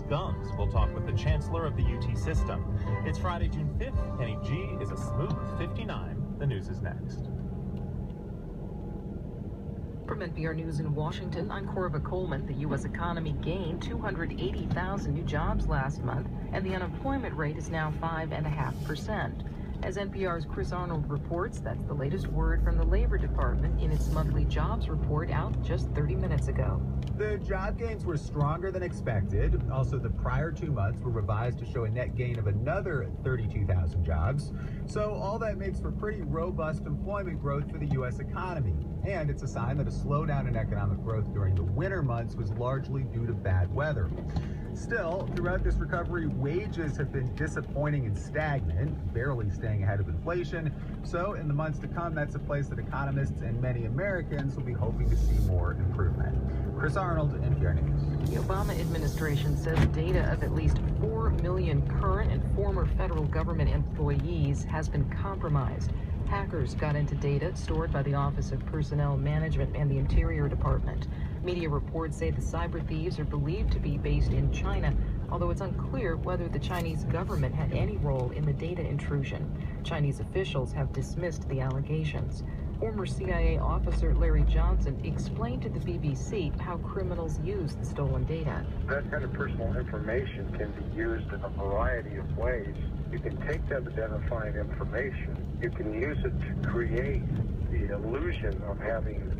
gums. We'll talk with the chancellor of the UT system. It's Friday, June 5th. Kenny G is a smooth 59. The news is next. From NPR News in Washington, I'm Corva Coleman. The U.S. economy gained 280,000 new jobs last month, and the unemployment rate is now 5.5%. As NPR's Chris Arnold reports, that's the latest word from the Labor Department in its monthly jobs report out just 30 minutes ago. The job gains were stronger than expected. Also, the prior 2 months were revised to show a net gain of another 32,000 jobs. So all that makes for pretty robust employment growth for the U.S. economy. And it's a sign that a slowdown in economic growth during the winter months was largely due to bad weather. Still, throughout this recovery, wages have been disappointing and stagnant, barely staying ahead of inflation. So in the months to come, that's a place that economists and many Americans will be hoping to see more improvement. Chris Arnold, NPR News. The Obama administration says data of at least 4 million current and former federal government employees has been compromised. Hackers got into data stored by the Office of Personnel Management and the Interior Department. Media reports say the cyber thieves are believed to be based in China, although it's unclear whether the Chinese government had any role in the data intrusion. Chinese officials have dismissed the allegations. Former CIA officer Larry Johnson explained to the BBC how criminals use the stolen data. That kind of personal information can be used in a variety of ways. You can take that identifying information, you can use it to create the illusion of having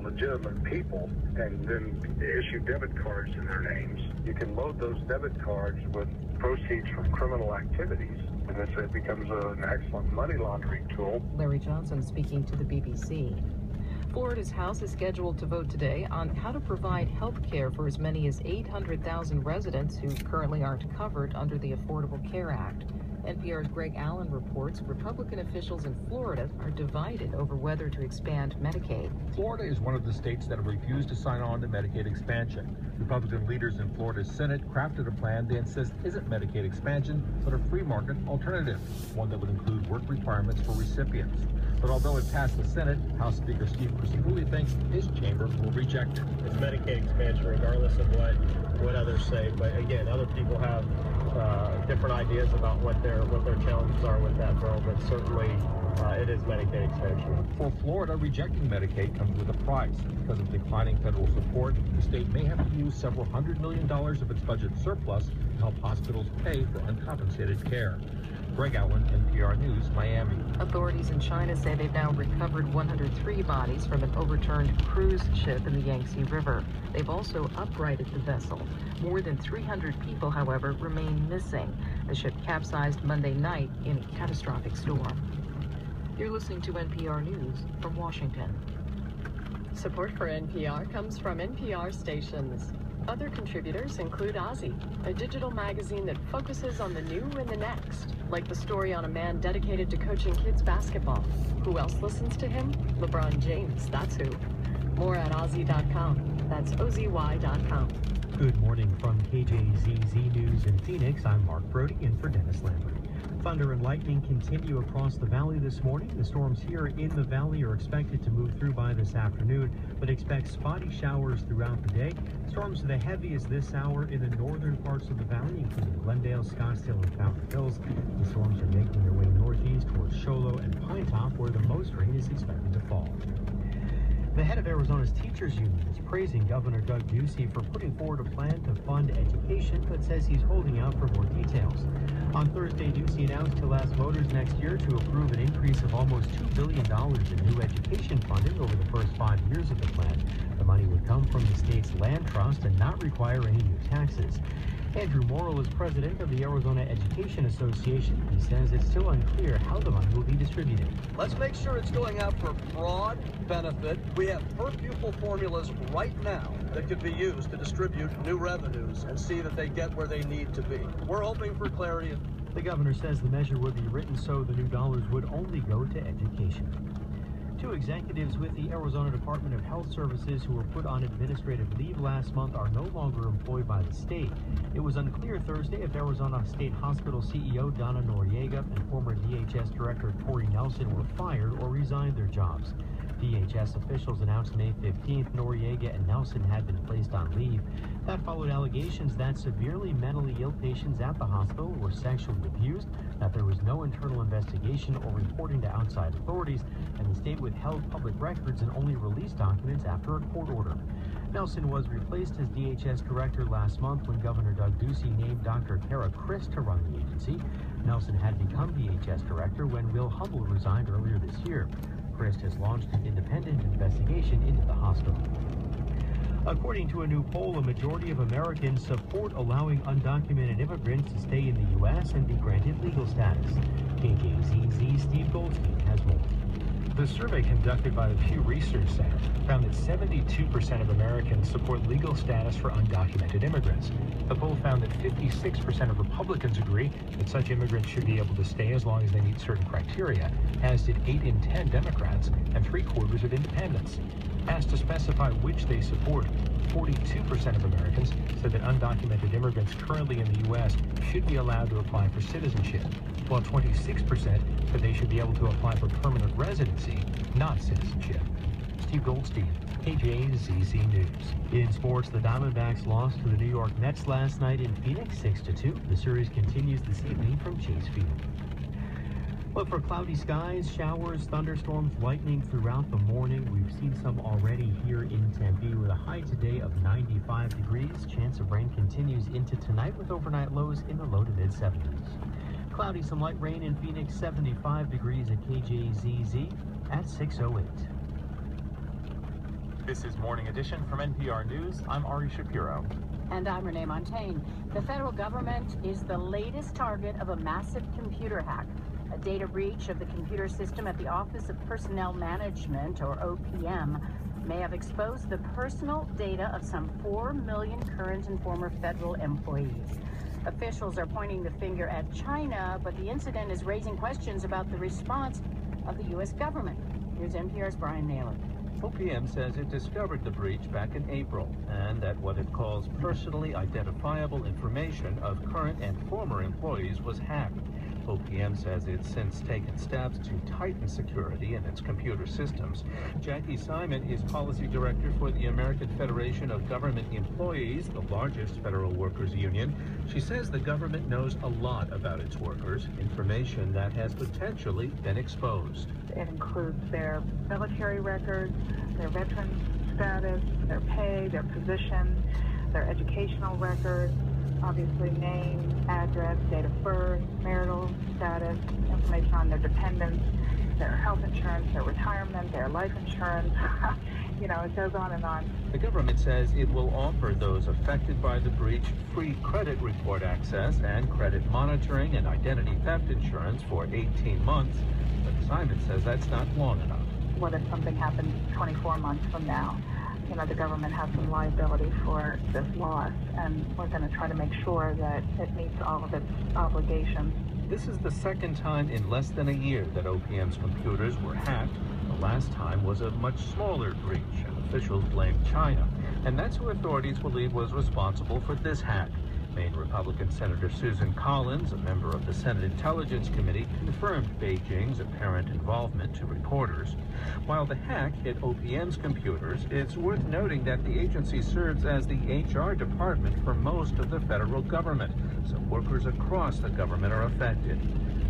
legitimate people and then issue debit cards in their names. You can load those debit cards with proceeds from criminal activities, and it becomes an excellent money laundering tool. Larry Johnson speaking to the BBC. Florida's House is scheduled to vote today on how to provide health care for as many as 800,000 residents who currently aren't covered under the Affordable Care Act. NPR's Greg Allen reports Republican officials in Florida are divided over whether to expand Medicaid. Florida is one of the states that have refused to sign on to Medicaid expansion. Republican leaders in Florida's Senate crafted a plan they insist isn't Medicaid expansion, but a free market alternative, one that would include work requirements for recipients. But although it passed the Senate, House Speaker Steve Crisafulli thinks his chamber will reject it. It's Medicaid expansion regardless of what others say, but again, other people have different ideas about what their challenges are with that bill, but certainly it is Medicaid expansion. For Florida, rejecting Medicaid comes with a price. Because of declining federal support, the state may have to use several $100 million of its budget surplus to help hospitals pay for uncompensated care. Greg Allen, NPR News, Miami. Authorities in China say they've now recovered 103 bodies from an overturned cruise ship in the Yangtze River. They've also uprighted the vessel. More than 300 people, however, remain missing. The ship capsized Monday night in a catastrophic storm. You're listening to NPR News from Washington. Support for NPR comes from NPR stations. Other contributors include Ozzy, a digital magazine that focuses on the new and the next, like the story on a man dedicated to coaching kids basketball. Who else listens to him? LeBron James, that's who. More at Ozzy.com. That's OZY.com. Good morning from KJZZ News in Phoenix. I'm Mark Brody in for Dennis Lambert. Thunder and lightning continue across the valley this morning. The storms here in the valley are expected to move through by this afternoon, but expect spotty showers throughout the day. Storms are the heaviest this hour in the northern parts of the valley, including Glendale, Scottsdale, and Fountain Hills. The storms are making their way northeast towards Show Low and Pine Top, where the most rain is expected to fall. The head of Arizona's teachers union is praising Governor Doug Ducey for putting forward a plan to fund education, but says he's holding out for more details. On Thursday, Ducey announced he'll ask voters next year to approve an increase of almost $2 billion in new education funding over the first 5 years of the plan. The money would come from the state's land trust and not require any new taxes. Andrew Morrill is president of the Arizona Education Association. He says it's still unclear how the money will be distributed. Let's make sure it's going out for broad benefit. We have per pupil formulas right now that could be used to distribute new revenues and see that they get where they need to be. We're hoping for clarity. The governor says the measure would be written so the new dollars would only go to education. 2 executives with the Arizona Department of Health Services who were put on administrative leave last month are no longer employed by the state. It was unclear Thursday if Arizona State Hospital CEO Donna Noriega and former DHS Director Tori Nelson were fired or resigned their jobs. DHS officials announced May 15th Noriega and Nelson had been placed on leave. That followed allegations that severely mentally ill patients at the hospital were sexually abused, that there was no internal investigation or reporting to outside authorities, and the state withheld public records and only released documents after a court order. Nelson was replaced as DHS director last month when Governor Doug Ducey named Dr. Kara Christ to run the agency. Nelson had become DHS director when Will Humble resigned earlier this year. Christ has launched an independent investigation into the hospital. According to a new poll, a majority of Americans support allowing undocumented immigrants to stay in the U.S. and be granted legal status. KJZZ Steve Goldstein has more. The survey conducted by the Pew Research Center found that 72% of Americans support legal status for undocumented immigrants. The poll found that 56% of Republicans agree that such immigrants should be able to stay as long as they meet certain criteria, as did 8 in 10 Democrats and 3/4 of independents. Asked to specify which they support, 42% of Americans said that undocumented immigrants currently in the U.S. should be allowed to apply for citizenship, while 26% said they should be able to apply for permanent residency, not citizenship. Steve Goldstein, KJZZ News. In sports, the Diamondbacks lost to the New York Mets last night in Phoenix 6-2. The series continues this evening from Chase Field. Look for cloudy skies, showers, thunderstorms, lightning throughout the morning. We've seen some already here in Tempe with a high today of 95 degrees. Chance of rain continues into tonight with overnight lows in the low to mid 70s. Cloudy, some light rain in Phoenix, 75 degrees at KJZZ at 6:08. This is Morning Edition from NPR News. I'm Ari Shapiro. And I'm Renee Montaigne. The federal government is the latest target of a massive computer hack. A data breach of the computer system at the Office of Personnel Management, or OPM, may have exposed the personal data of some 4 million current and former federal employees. Officials are pointing the finger at China, but the incident is raising questions about the response of the U.S. government. Here's NPR's Brian Naylor. OPM says it discovered the breach back in April and that what it calls personally identifiable information of current and former employees was hacked. OPM says it's since taken steps to tighten security in its computer systems. Jackie Simon is policy director for the American Federation of Government Employees, the largest federal workers union. She says the government knows a lot about its workers, information that has potentially been exposed. It includes their military records, their veteran status, their pay, their position, their educational records, obviously name, address, date of birth, marital status, information on their dependents, their health insurance, their retirement, their life insurance. You know, it goes on and on. The government says it will offer those affected by the breach free credit report access and credit monitoring and identity theft insurance for 18 months. But Simon says that's not long enough. What if something happens 24 months from now? You know, the government has some liability for this loss, and we're going to try to make sure that it meets all of its obligations. This is the second time in less than a year that OPM's computers were hacked. The last time was a much smaller breach, and officials blamed China. And that's who authorities believe was responsible for this hack. Maine Republican Senator Susan Collins, a member of the Senate Intelligence Committee, confirmed Beijing's apparent involvement to reporters. While the hack hit OPM's computers, it's worth noting that the agency serves as the HR department for most of the federal government, so workers across the government are affected.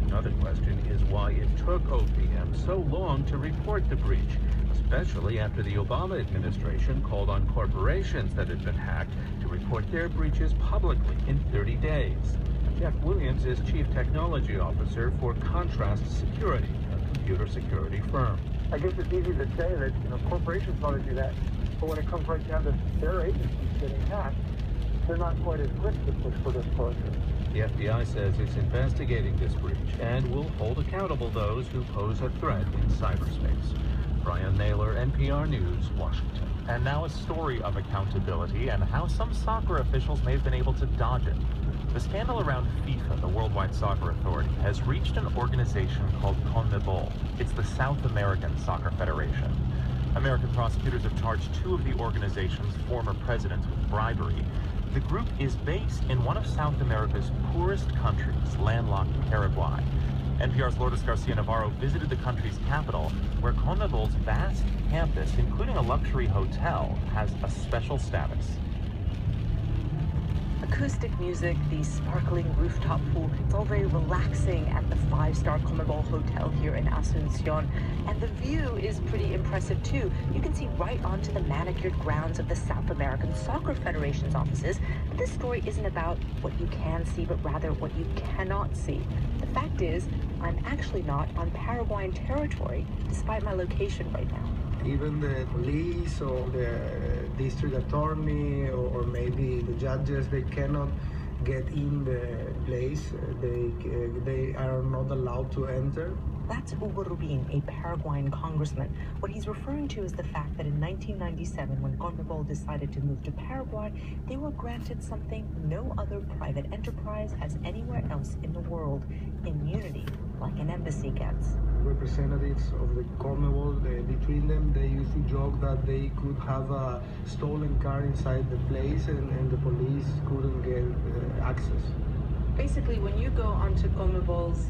Another question is why it took OPM so long to report the breach, especially after the Obama administration called on corporations that had been hacked to report their breaches publicly in 30 days. Jeff Williams is Chief Technology Officer for Contrast Security, a computer security firm. I guess it's easy to say that, you know, corporations want to do that, but when it comes right down to their agencies getting hacked, they're not quite as quick to push for disclosure. The FBI says it's investigating this breach and will hold accountable those who pose a threat in cyberspace. Brian Naylor, NPR News, Washington. And now a story of accountability and how some soccer officials may have been able to dodge it. The scandal around FIFA, the Worldwide Soccer Authority, has reached an organization called CONMEBOL. It's the South American Soccer Federation. American prosecutors have charged 2 of the organization's former presidents with bribery. The group is based in one of South America's poorest countries, landlocked Paraguay. NPR's Lourdes Garcia Navarro visited the country's capital, where CONMEBOL's vast campus, including a luxury hotel, has a special status. Acoustic music, the sparkling rooftop pool, it's all very relaxing at the 5-star CONMEBOL Hotel here in Asuncion. And the view is pretty impressive too. You can see right onto the manicured grounds of the South American Soccer Federation's offices. But this story isn't about what you can see, but rather what you cannot see. The fact is, I'm actually not on Paraguayan territory, despite my location right now. Even the police or the district attorney or maybe the judges, they cannot get in the place. They are not allowed to enter. That's Hugo Rubin, a Paraguayan congressman. What he's referring to is the fact that in 1997, when CONMEBOL decided to move to Paraguay, they were granted something no other private enterprise has anywhere else in the world: immunity, like an embassy gets. Representatives of the CONMEBOL, between them, they used to joke that they could have a stolen car inside the place and the police couldn't get access. Basically, when you go onto CONMEBOL's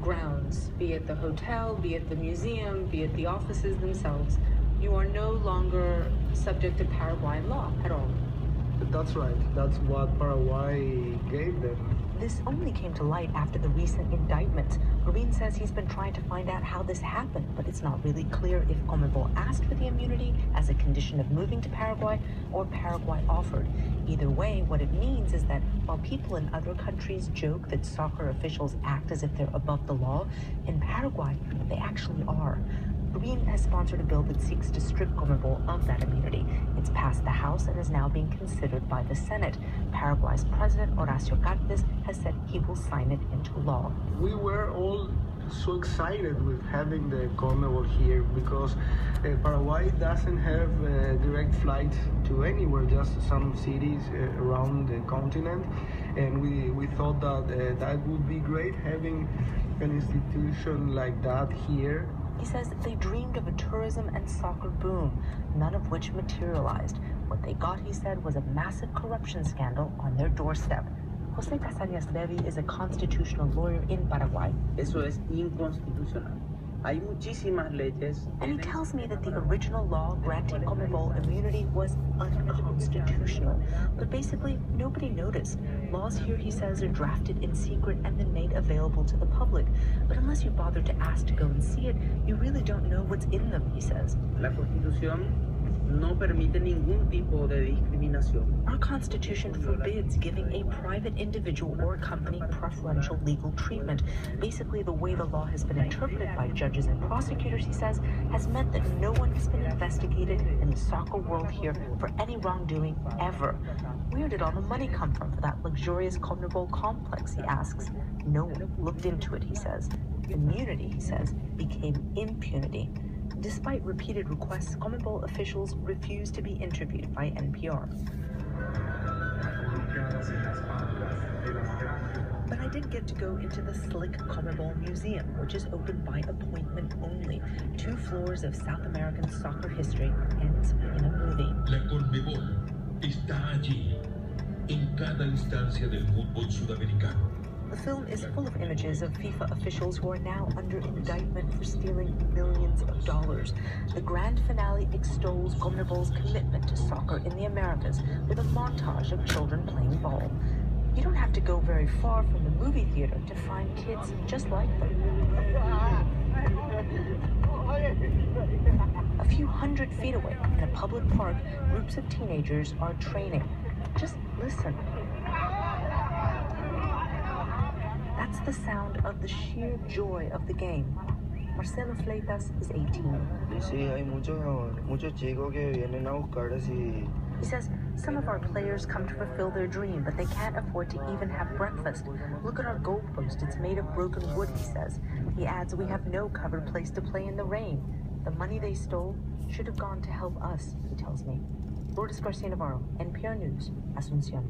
grounds, be it the hotel, be it the museum, be it the offices themselves, you are no longer subject to Paraguayan law at all. That's right. That's what Paraguay gave them. This only came to light after the recent indictment. Rubin says he's been trying to find out how this happened, but it's not really clear if CONMEBOL asked for the immunity as a condition of moving to Paraguay or Paraguay offered. Either way, what it means is that while people in other countries joke that soccer officials act as if they're above the law, in Paraguay, they actually are. Rubin has sponsored a bill that seeks to strip CONMEBOL of that immunity. It's passed the House and is now being considered by the Senate. Paraguay's president, Horacio Cartes, has said he will sign it into law. We were all so excited with having the CONMEBOL here because Paraguay doesn't have direct flights to anywhere, just some cities around the continent. And we thought that that would be great, having an institution like that here. He says they dreamed of a tourism and soccer boom, none of which materialized. What they got, he said, was a massive corruption scandal on their doorstep. José Casañas Levy is a constitutional lawyer in Paraguay. Eso es inconstitucional. Hay muchísimas leyes. And he tells me that the original law granting CONMEBOL immunity was unconstitutional. But basically, nobody noticed. Laws here, he says, are drafted in secret and then made available to the public. But unless you bother to ask to go and see it, you really don't know what's in them, he says. La Constitución no permite ningún tipo de discriminación. Our Constitution forbids giving a private individual or company preferential legal treatment. Basically, the way the law has been interpreted by judges and prosecutors, he says, has meant that no one has been investigated in the soccer world here for any wrongdoing ever. Where did all the money come from for that luxurious CONMEBOL complex, he asks. No one looked into it, he says. Immunity, he says, became impunity. Despite repeated requests, CONMEBOL officials refused to be interviewed by NPR. But I did get to go into the slick CONMEBOL Museum, which is open by appointment only. 2 floors of South American soccer history ends in a movie. La CONMEBOL está allí, en cada instancia del fútbol sudamericano. The film is full of images of FIFA officials who are now under indictment for stealing millions of dollars. The grand finale extols CONMEBOL's commitment to soccer in the Americas with a montage of children playing ball. You don't have to go very far from the movie theater to find kids just like them. A few hundred feet away, in a public park, groups of teenagers are training. Just listen. That's the sound of the sheer joy of the game. Marcelo Fleitas is 18. Sí, hay muchos chicos que vienen a buscar así. He says some of our players come to fulfill their dream, but they can't afford to even have breakfast. Look at our goalpost. It's made of broken wood, he says. He adds, we have no covered place to play in the rain. The money they stole should have gone to help us, he tells me. Lourdes Garcia Navarro, NPR News, Asuncion.